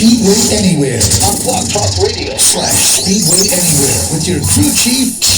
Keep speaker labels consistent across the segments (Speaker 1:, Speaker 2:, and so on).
Speaker 1: Speedway Anywhere
Speaker 2: on Blog Talk Radio
Speaker 1: / Speedway Anywhere with your crew chief, Q.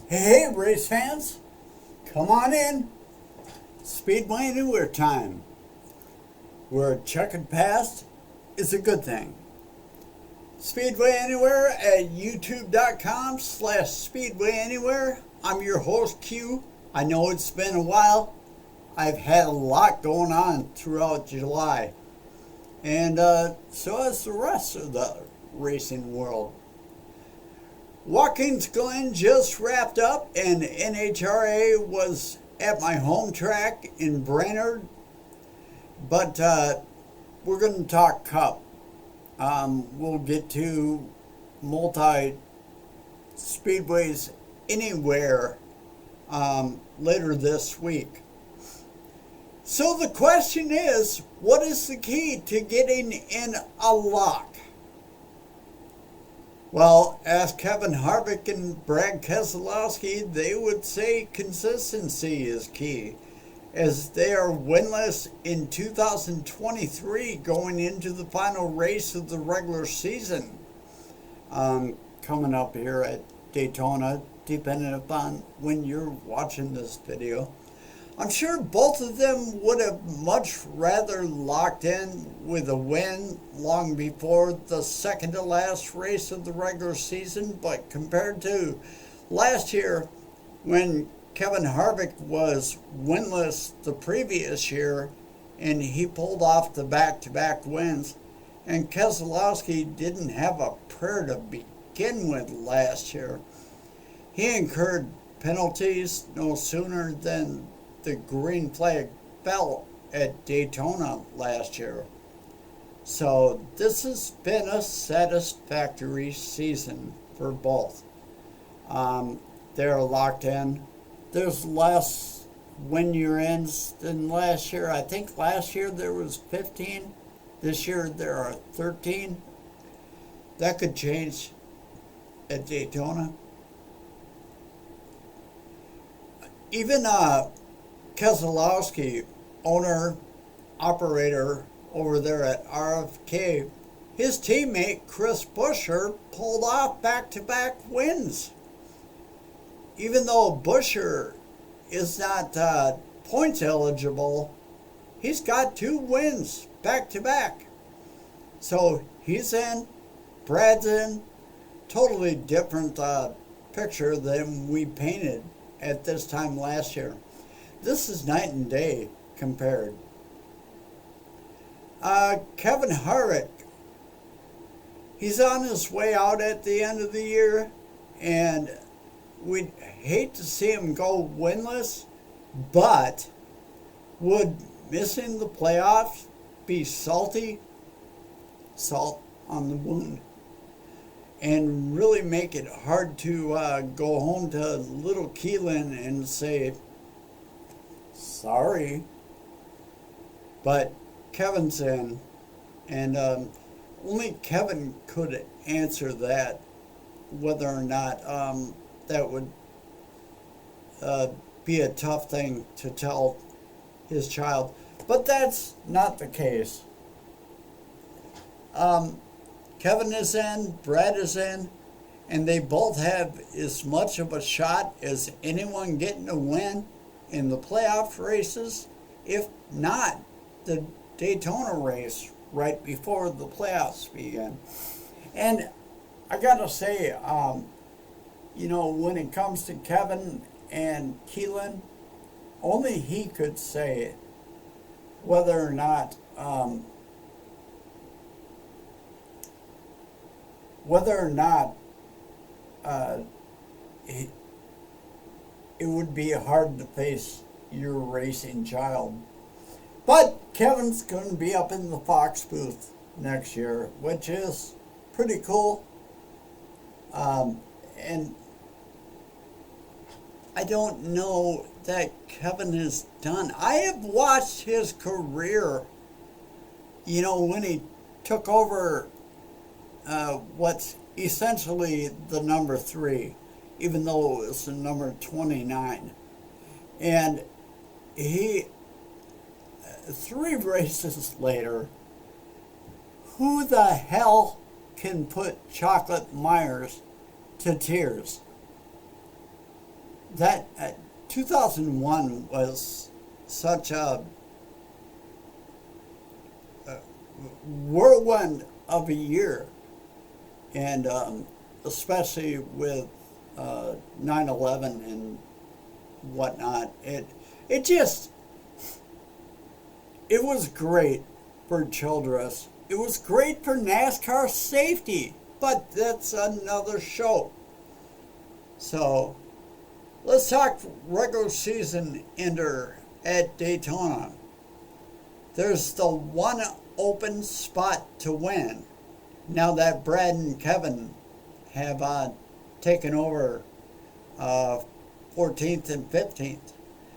Speaker 3: Hey, race fans, come on in. Speedway Anywhere time, where checkered past is a good thing. Speedway Anywhere at youtube.com/Speedway Anywhere. I'm your host, Q. I know it's been a while. I've had a lot going on throughout July, and so has the rest of the racing world. Watkins Glen just wrapped up, and NHRA was at my home track in Brainerd. But we're going to talk Cup. We'll get to multi-speedways anywhere later this week. So the question is, what is the key to getting in a lock? Well, ask Kevin Harvick and Brad Keselowski, they would say consistency is key, as they are winless in 2023 going into the final race of the regular season. Coming up here at Daytona, depending upon when you're watching this video. I'm sure both of them would have much rather locked in with a win long before the second to last race of the regular season, but compared to last year when Kevin Harvick was winless the previous year and he pulled off the back-to-back wins, and Keselowski didn't have a prayer to begin with last year. He incurred penalties no sooner than the green flag fell at Daytona last year. So this has been a satisfactory season for both. They're locked in. There's less win-year ends than last year. I think last year there was 15. This year there are 13. That could change at Daytona. Even Keselowski, owner, operator over there at RFK, his teammate Chris Buescher pulled off back-to-back wins. Even though Buescher is not points eligible, he's got 2 wins back-to-back. So he's in, Brad's in. Totally different picture than we painted at this time last year. This is night and day compared. Kevin Harvick, he's on his way out at the end of the year, and we'd hate to see him go winless, but would missing the playoffs be salt on the wound, and really make it hard to go home to little Keelan and say, sorry, but Kevin's in, and only Kevin could answer that, whether or not that would be a tough thing to tell his child, but that's not the case. Kevin is in, Brad is in, and they both have as much of a shot as anyone getting a win in the playoff races, if not the Daytona race right before the playoffs began. And I gotta say, when it comes to Kevin and Keelan, only he could say whether or not it would be hard to face your racing child. But Kevin's going to be up in the Fox booth next year, which is pretty cool. And I don't know that Kevin is done. I have watched his career, when he took over what's essentially the number 3, even though it was the number 29. And he, 3 races later, who the hell can put Chocolate Myers to tears? That 2001 was such a whirlwind of a year, and especially with 9/11 and whatnot, it was great for Childress. It was great for NASCAR safety, but that's another show. So let's talk regular season ender at Daytona. There's the one open spot to win now that Brad and Kevin have taken over 14th and 15th.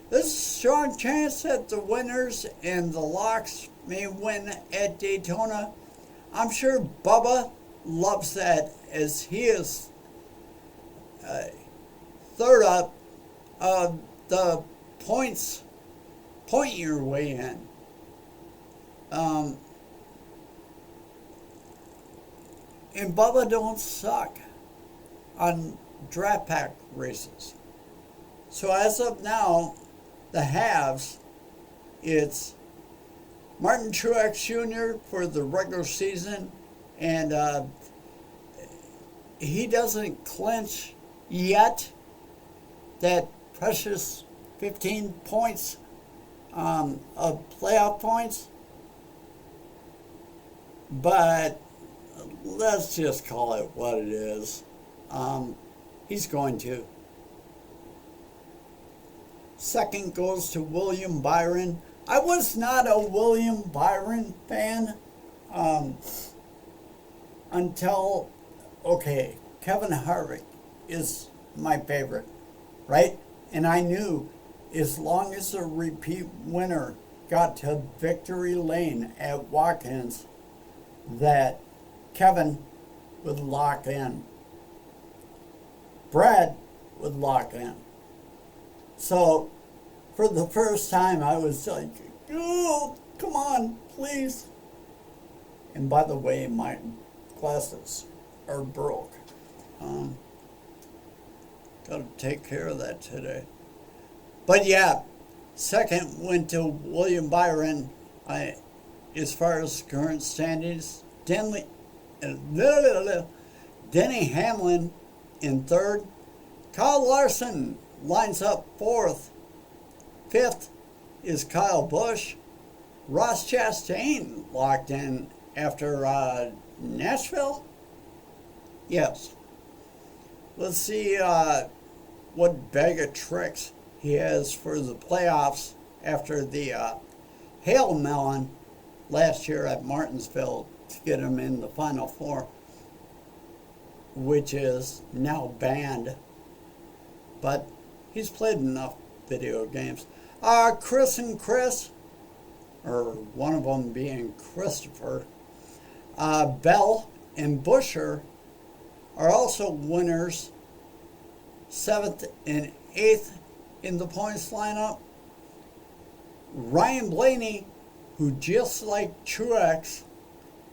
Speaker 3: There's a strong chance that the winners and the locks may win at Daytona. I'm sure Bubba loves that, as he is third up of the point your way in. And Bubba don't suck on draft pack races. So as of now, the halves, it's Martin Truex Jr. for the regular season, and he doesn't clinch yet that precious 15 points of playoff points, but let's just call it what it is. He's going to. Second goes to William Byron. I was not a William Byron fan until, Kevin Harvick is my favorite, right? And I knew as long as a repeat winner got to victory lane at Watkins, that Kevin would lock in. Brad would lock in. So, for the first time, I was like, oh, come on, please. And by the way, my glasses are broke. Got to take care of that today. But yeah, second went to William Byron. As far as current standings, Denny Hamlin in third. Kyle Larson lines up fourth. Fifth is Kyle Busch. Ross Chastain locked in after Nashville. Yes. Let's see what bag of tricks he has for the playoffs after the hail melon last year at Martinsville to get him in the Final Four, which is now banned. But he's played enough video games. Chris and Chris, or one of them being Christopher, Bell and Busher are also winners, 7th and 8th in the points lineup. Ryan Blaney, who just like Truex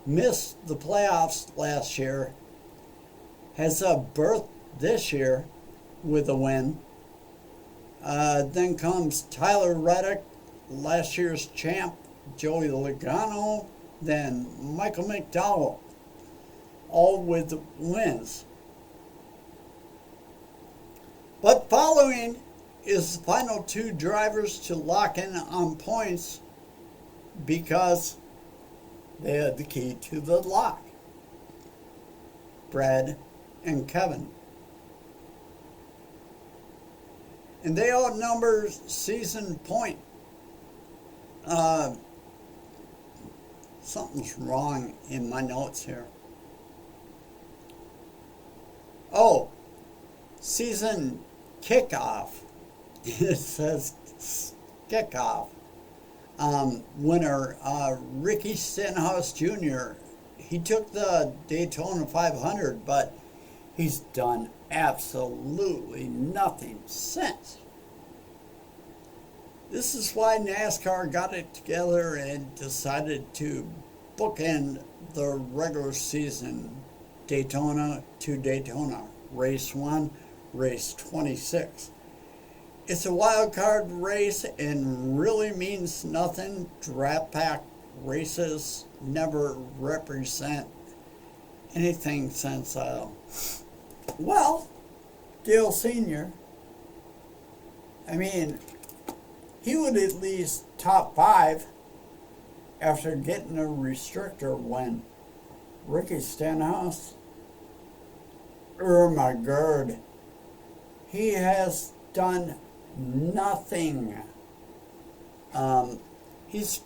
Speaker 3: missed the playoffs last year, has a berth this year with a win. Then comes Tyler Reddick, last year's champ, Joey Logano, then Michael McDowell, all with wins. But following is the final two drivers to lock in on points because they had the key to the lock. Brad and Kevin. And they outnumber season point. Something's wrong in my notes here. Oh, season kickoff. It says kickoff. Winner Ricky Stenhouse Jr. He took the Daytona 500, but he's done absolutely nothing since. This is why NASCAR got it together and decided to bookend the regular season Daytona to Daytona. Race 1, race 26. It's a wild card race and really means nothing. Draft pack races never represent anything since, Dale Sr. I mean, he would at least top 5 after getting a restrictor win. Ricky Stenhouse, my God, he has done nothing. He's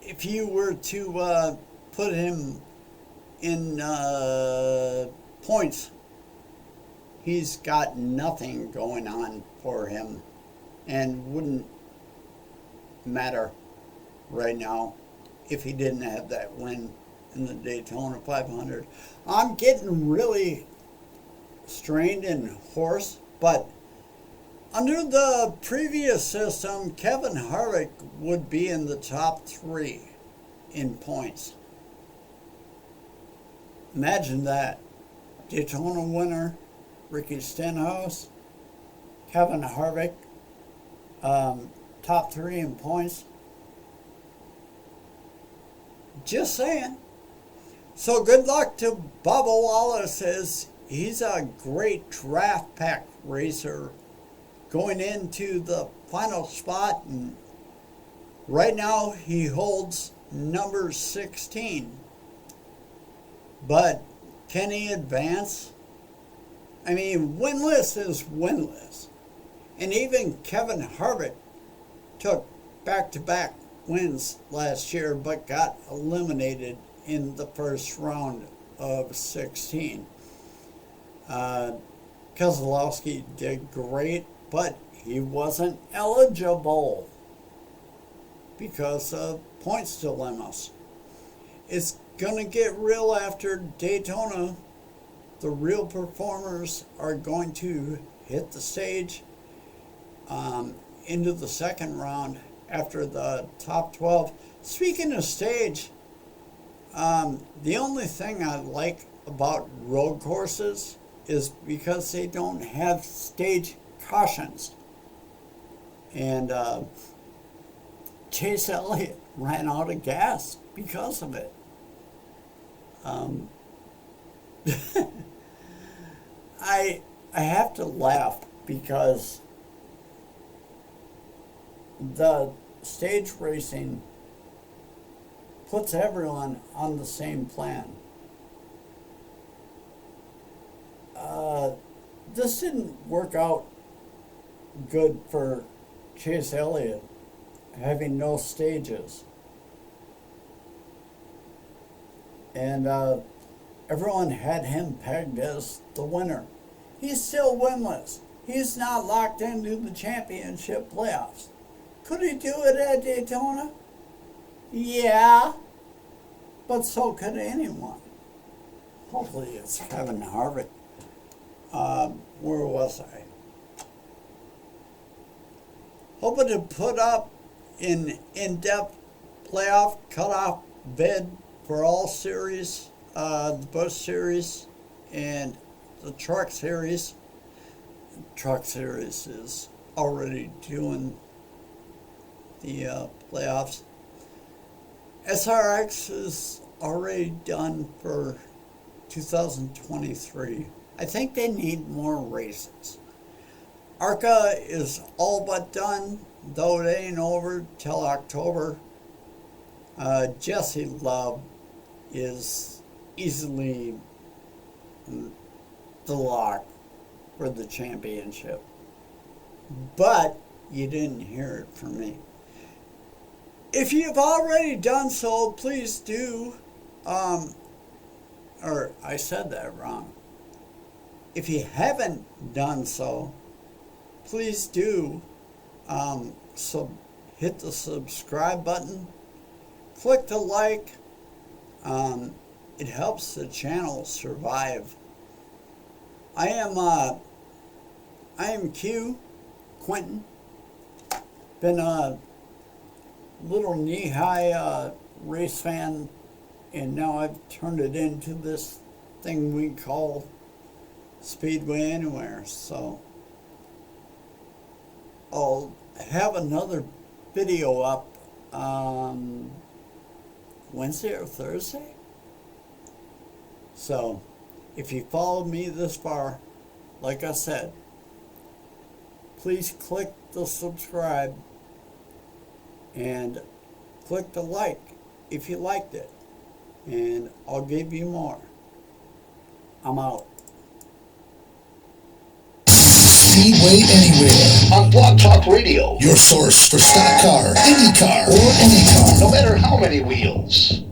Speaker 3: if you were to put him in points, he's got nothing going on for him and wouldn't matter right now if he didn't have that win in the Daytona 500. I'm getting really strained and hoarse, but under the previous system, Kevin Harvick would be in the top 3 in points. Imagine that. Daytona winner, Ricky Stenhouse, Kevin Harvick, top 3 in points. Just saying. So good luck to Bubba Wallace, as he's a great draft pack racer going into the final spot, and right now he holds number 16. But can he advance? I mean, winless is winless. And even Kevin Harvick took back-to-back wins last year, but got eliminated in the first round of 16. Keselowski did great, but he wasn't eligible because of points dilemmas. It's going to get real after Daytona. The real performers are going to hit the stage into the second round after the top 12. Speaking of stage, the only thing I like about road courses is because they don't have stage cautions. And Chase Elliott ran out of gas because of it. I have to laugh because the stage racing puts everyone on the same plan. This didn't work out good for Chase Elliott, having no stages. And everyone had him pegged as the winner. He's still winless. He's not locked into the championship playoffs. Could he do it at Daytona? Yeah, but so could anyone. Hopefully it's Kevin Harvick. Where was I? Hoping to put up an in-depth playoff cutoff bid for all series, the Busch Series, and the Truck Series. The Truck Series is already doing the playoffs. SRX is already done for 2023. I think they need more races. ARCA is all but done, though it ain't over till October. Jesse Love is easily the lock for the championship. But you didn't hear it from me. If you've already done so, please do. Or I said that wrong. If you haven't done so, please do. So hit the subscribe button, click the like. It helps the channel survive. I am Q, Quentin. Been a little knee-high race fan, and now I've turned it into this thing we call Speedway Anywhere. So I'll have another video up Wednesday or Thursday. So if you followed me this far, like I said, please click the subscribe and click the like if you liked it, and I'll give you more. I'm out.
Speaker 1: Speedway Anywhere
Speaker 2: On Blog Talk Radio.
Speaker 1: your source for stock car, any car, or any car.
Speaker 2: No matter how many wheels.